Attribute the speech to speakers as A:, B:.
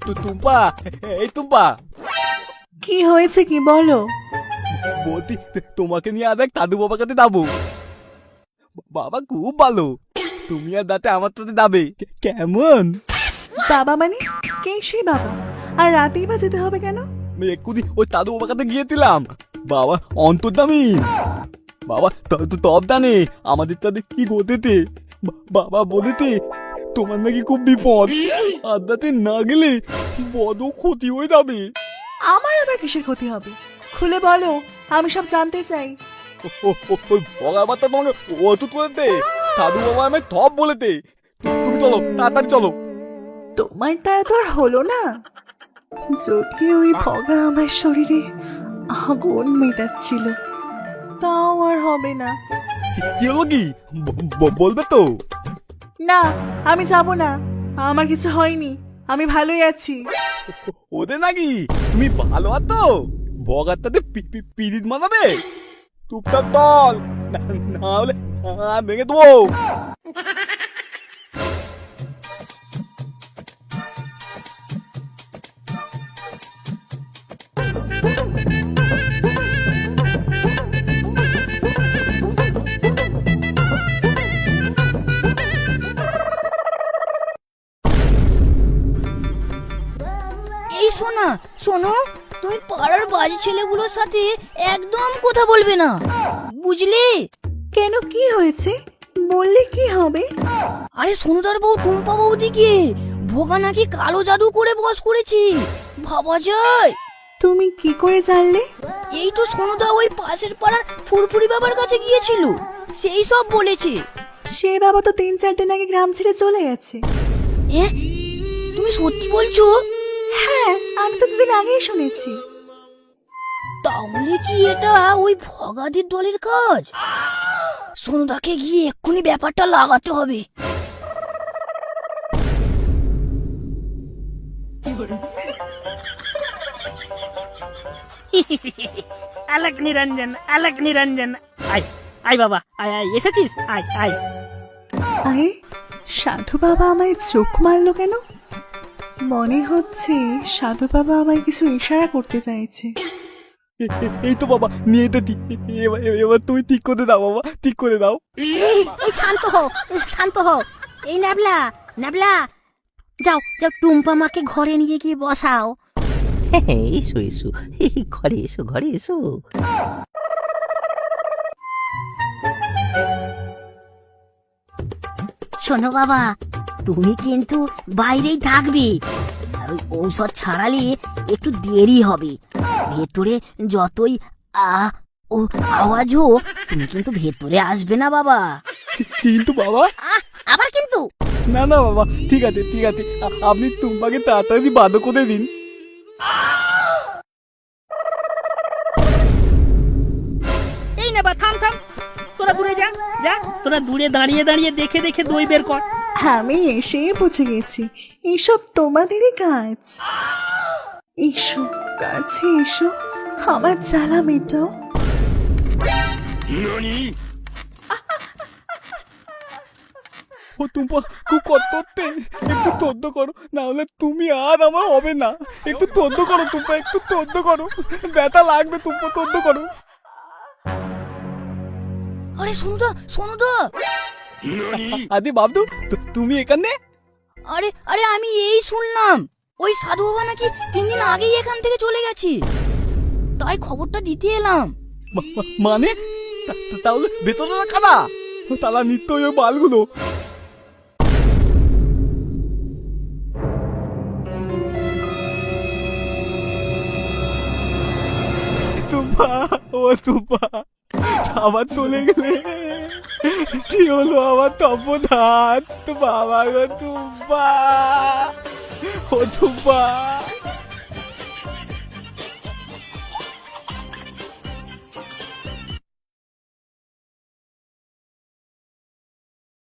A: টুম্পা, এই টুম্পা,
B: কি হয়েছে কি বলো?
A: বলতি তোমাকে নিয়ে আর এক দাদু বাবার কাছে যাবো। বাবা খুব ভালো, তুমি আর দাতে আমার সাথে যাবে কেমন?
B: বাবা মানে কে সেই বাবা? আর রাতেই বা যেতে হবে কেন?
A: আমি এক্ষুনি ওই দাদু বাবার কাছে গিয়েছিলাম। বাবা অন্তর্যামী, বাবা তব জানে আমাদের তাদের কি ঘটেছে। বাবা বলেছে তোমার নাকি খুব বিপদ, আর রাতে না গেলে বড় ক্ষতি হয়ে যাবে।
B: আমার আবার কিসের ক্ষতি হবে? খুলে বলো, আমি সব জানতে চাই।
A: ওই বগার বার্তা তোমাকে অতুত করেছে, দাদু বাবা আমি সব বলেছে। তুমি চলো, তাড়াতাড়ি চলো।
B: তোমার তারা তো আর হলো না। যদি ওই ভগা আমার শরীরে আগুন মেটাচ্ছিল, তাও আর হবে না।
A: কি হলো কি বলবে তো?
B: না, আমি যাব না। আমার কিছু হয়নি, আমি ভালোই আছি।
A: ওদের নাকি তুমি ভালো আছো? বগার তাতে পিরিত মানাবে? চুপচাপ দল, না হলে ভেঙে দেবো।
C: এই শোনা, শোনো, তুমি পাড়ার বাজে ছেলেগুলোর সাথে একদম কথা বলবে না, বুঝলে?
B: কেন, কি হয়েছে? বললে কি হবে?
C: আরে সোনুদার বউ টুম্পা বৌদিকে ভোগা নাকি কালো জাদু করে বস করেছি, ভাবা যায়?
B: তুমি কি করে জানলে?
C: এই তো সোনুদা ওই পাশের পাড়ার ফুরফুরি বাবার কাছে গিয়েছিল, সেই সব বলেছে।
B: সে বাবা তো 3-4 দিন আগে গ্রাম ছেড়ে চলে গেছে।
C: এ, তুমি সত্যি বলছো?
B: হ্যাঁ, আমি তো 2 দিন আগেই শুনেছি।
C: তাহলে কি এটা ওই ভগাদির দলের কাজ? সোনুদাকে গিয়ে এক্ষুনি ব্যাপারটা লাগাতে হবে।
D: আলাক নিরঞ্জন, আলাক নিরঞ্জন। আয় আয় বাবা, আয় আয়, এসেছিস? আয় আয়।
B: আরে, সাধু বাবা আমায় চোখ মারলো কেন? মনে হচ্ছে সাধু বাবা আমায় কিছু ইশারা করতে চাইছে।
A: এই তো বাবা নিয়ে যেতে, এবার তুমি ঠিক করে দাও বাবা, ঠিক করে দাও।
E: এই শান্ত হও, শান্ত হও। এই নাবলা, নাবলা, যাও যাও, টুম্পা মাকে ঘরে নিয়ে গিয়ে বসাও।
F: এসো এসো, ঘরে এসো, ঘরে এসো।
E: শোনো বাবা, তুমি কিন্তু বাইরেই থাকবে, আর ওই ঔষধ ছাড়ালে একটু দেরি হবে। ভেতরে যতই ও আওয়াজ হোক, তুমি কিন্তু ভেতরে আসবে না বাবা।
A: কিন্তু বাবা,
E: আবার কিন্তু?
A: না না বাবা, ঠিক আছে ঠিক আছে, আপনি টুম্পাকে তাড়াতাড়ি বাধ্য করে দিন।
D: এই না বা, থাম থাম, তোরা দূরে যা যা, তোরা দূরে দাঁড়িয়ে দাঁড়িয়ে দেখে দেখে দই বের কর।
B: আমি এসে বুঝে গেছি এইসব তোমাদেরই কাজ। এসো, কাছে এসো, আমার জ্বালা মেটাও।
A: ও টুম্পা খুব কষ্ট হচ্ছে, একটু তদ্দ করো, না হলে তুমি আর আমার হবে না। একটু তদ্দ করো টুম্পা, একটু তদ্দ করো, ব্যথা লাগবে টুম্পা, তদ্দ করো।
C: আরে সোনুদা, সোনুদা!
A: আদি বাবদু, তুমি এখানে?
C: আরে আরে, আমি এই শুনলাম ওই সাধু বাবা নাকি 3 দিন আগেই এখান থেকে চলে গেছে, তাই খবরটা দিতে এলাম।
A: মানে তাহলে ভেতরে কাদা, তালা নিত্য ওই বালগুলো। টুম্পা, ও টুম্পা, আবার চলে গেলে, কি হলো আমার তপধাত? বাবা গো টুম্পা, ও টুম্পা।